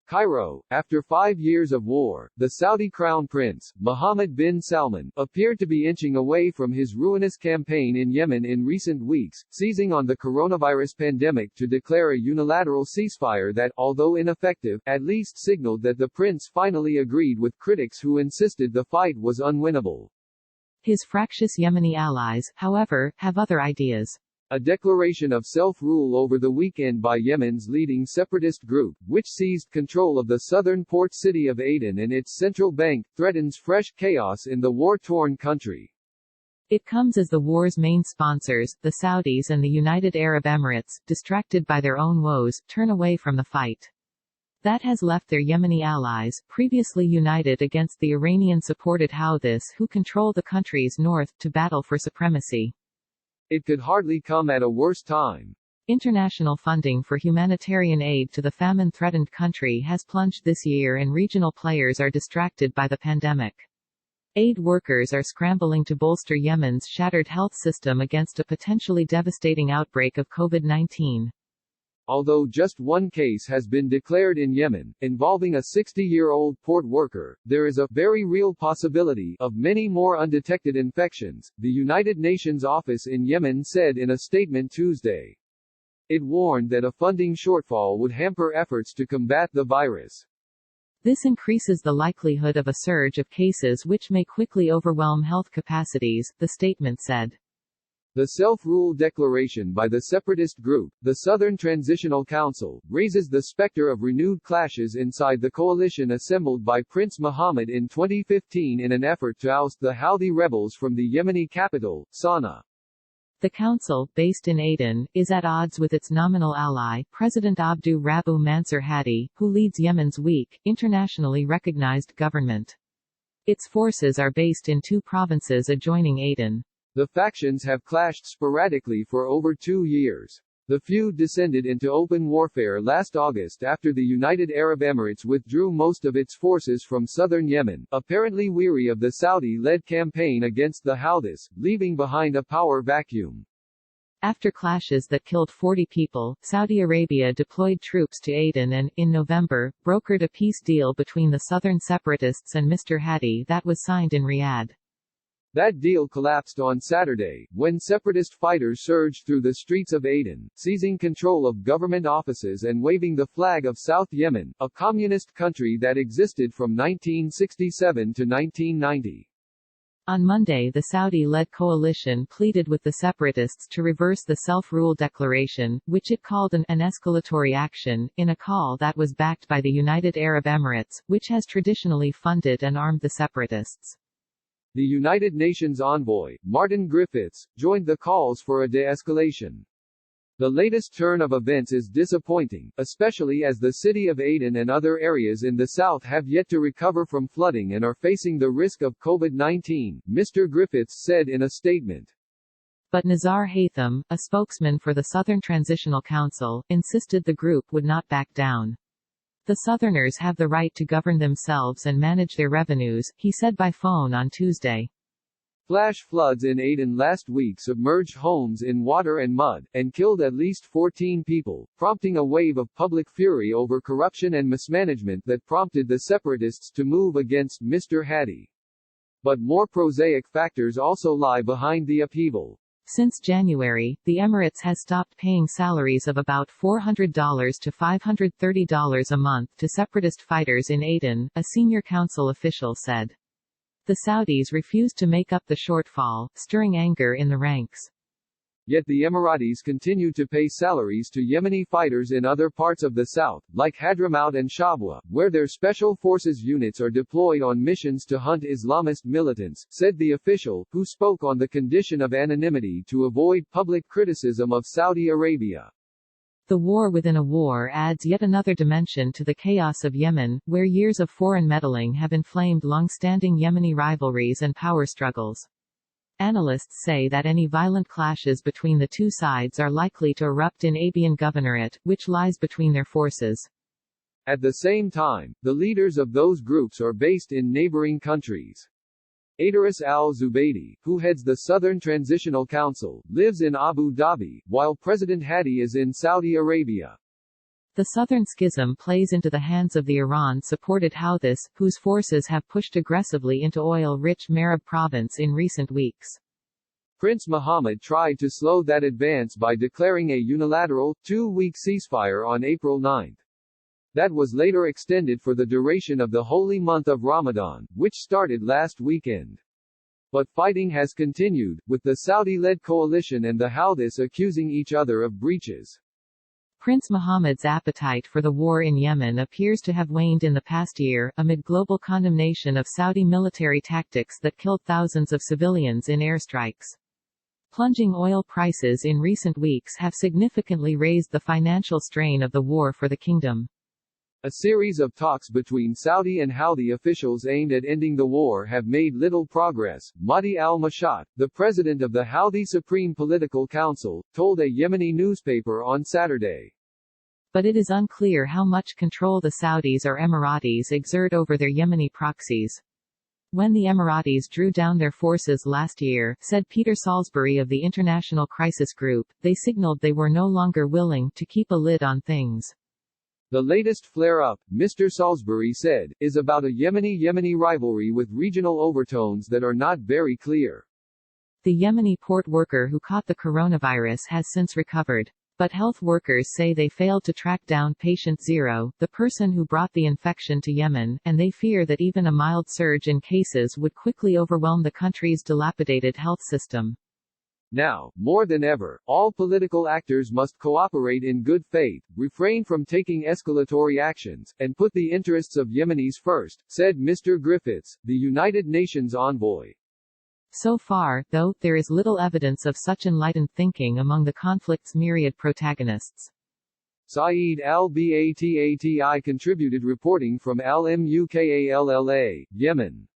CAIRO. After 5 years of war, the Saudi Crown Prince, Mohammed bin Salman, appeared to be inching away from his ruinous campaign in Yemen in recent weeks, seizing on the coronavirus pandemic to declare a unilateral ceasefire that, although ineffective, at least signaled that the prince finally agreed with critics who insisted the fight was unwinnable. His fractious Yemeni allies, however, have other ideas. A declaration of self-rule over the weekend by Yemen's leading separatist group, which seized control of the southern port city of Aden and its central bank, threatens fresh chaos in the war-torn country. It comes as the war's main sponsors, the Saudis and the United Arab Emirates, distracted by their own woes, turn away from the fight. That has left their Yemeni allies, previously united against the Iranian-supported Houthis who control the country's north, to battle for supremacy. It could hardly come at a worse time. International funding for humanitarian aid to the famine-threatened country has plunged this year and regional players are distracted by the pandemic. Aid workers are scrambling to bolster Yemen's shattered health system against a potentially devastating outbreak of COVID-19. Although just one case has been declared in Yemen, involving a 60-year-old port worker, there is a very real possibility of many more undetected infections, the United Nations office in Yemen said in a statement Tuesday. It warned that a funding shortfall would hamper efforts to combat the virus. This increases the likelihood of a surge of cases which may quickly overwhelm health capacities, the statement said. The self-rule declaration by the separatist group, the Southern Transitional Council, raises the specter of renewed clashes inside the coalition assembled by Prince Mohammed in 2015 in an effort to oust the Houthi rebels from the Yemeni capital, Sana'a. The council, based in Aden, is at odds with its nominal ally, President Abdu Rabbu Mansur Hadi, who leads Yemen's weak, internationally recognized government. Its forces are based in 2 provinces adjoining Aden. The factions have clashed sporadically for over 2 years. The feud descended into open warfare last August after the United Arab Emirates withdrew most of its forces from southern Yemen, apparently weary of the Saudi-led campaign against the Houthis, leaving behind a power vacuum. After clashes that killed 40 people, Saudi Arabia deployed troops to Aden and, in November, brokered a peace deal between the southern separatists and Mr. Hadi that was signed in Riyadh. That deal collapsed on Saturday, when separatist fighters surged through the streets of Aden, seizing control of government offices and waving the flag of South Yemen, a communist country that existed from 1967 to 1990. On Monday, the Saudi-led coalition pleaded with the separatists to reverse the self-rule declaration, which it called an escalatory action, in a call that was backed by the United Arab Emirates, which has traditionally funded and armed the separatists. The United Nations envoy, Martin Griffiths, joined the calls for a de-escalation. The latest turn of events is disappointing, especially as the city of Aden and other areas in the south have yet to recover from flooding and are facing the risk of COVID-19, Mr. Griffiths said in a statement. But Nazar Haytham, a spokesman for the Southern Transitional Council, insisted the group would not back down. The Southerners have the right to govern themselves and manage their revenues, he said by phone on Tuesday. Flash floods in Aden last week submerged homes in water and mud, and killed at least 14 people, prompting a wave of public fury over corruption and mismanagement that prompted the separatists to move against Mr. Hadi. But more prosaic factors also lie behind the upheaval. Since January, the Emirates has stopped paying salaries of about $400 to $530 a month to separatist fighters in Aden, a senior council official said. The Saudis refused to make up the shortfall, stirring anger in the ranks. Yet the Emiratis continue to pay salaries to Yemeni fighters in other parts of the south, like Hadramaut and Shabwa, where their special forces units are deployed on missions to hunt Islamist militants, said the official, who spoke on the condition of anonymity to avoid public criticism of Saudi Arabia. The war within a war adds yet another dimension to the chaos of Yemen, where years of foreign meddling have inflamed long-standing Yemeni rivalries and power struggles. Analysts say that any violent clashes between the two sides are likely to erupt in Abiyan Governorate, which lies between their forces. At the same time, the leaders of those groups are based in neighboring countries. Idris al-Zubaydi, who heads the Southern Transitional Council, lives in Abu Dhabi, while President Hadi is in Saudi Arabia. The southern schism plays into the hands of the Iran-supported Houthis, whose forces have pushed aggressively into oil-rich Marib province in recent weeks. Prince Mohammed tried to slow that advance by declaring a unilateral, 2-week ceasefire on April 9. That was later extended for the duration of the holy month of Ramadan, which started last weekend. But fighting has continued, with the Saudi-led coalition and the Houthis accusing each other of breaches. Prince Mohammed's appetite for the war in Yemen appears to have waned in the past year, amid global condemnation of Saudi military tactics that killed thousands of civilians in airstrikes. Plunging oil prices in recent weeks have significantly raised the financial strain of the war for the kingdom. A series of talks between Saudi and Houthi officials aimed at ending the war have made little progress, Mahdi al-Mashat, the president of the Houthi Supreme Political Council, told a Yemeni newspaper on Saturday. But it is unclear how much control the Saudis or Emiratis exert over their Yemeni proxies. When the Emiratis drew down their forces last year, said Peter Salisbury of the International Crisis Group, they signaled they were no longer willing to keep a lid on things. The latest flare-up, Mr. Salisbury said, is about a Yemeni rivalry with regional overtones that are not very clear. The Yemeni port worker who caught the coronavirus has since recovered. But health workers say they failed to track down patient zero, the person who brought the infection to Yemen, and they fear that even a mild surge in cases would quickly overwhelm the country's dilapidated health system. Now, more than ever, all political actors must cooperate in good faith, refrain from taking escalatory actions, and put the interests of Yemenis first, said Mr. Griffiths, the United Nations envoy. So far, though, there is little evidence of such enlightened thinking among the conflict's myriad protagonists. Saeed al-Batati contributed reporting from Al-Mukalla, Yemen.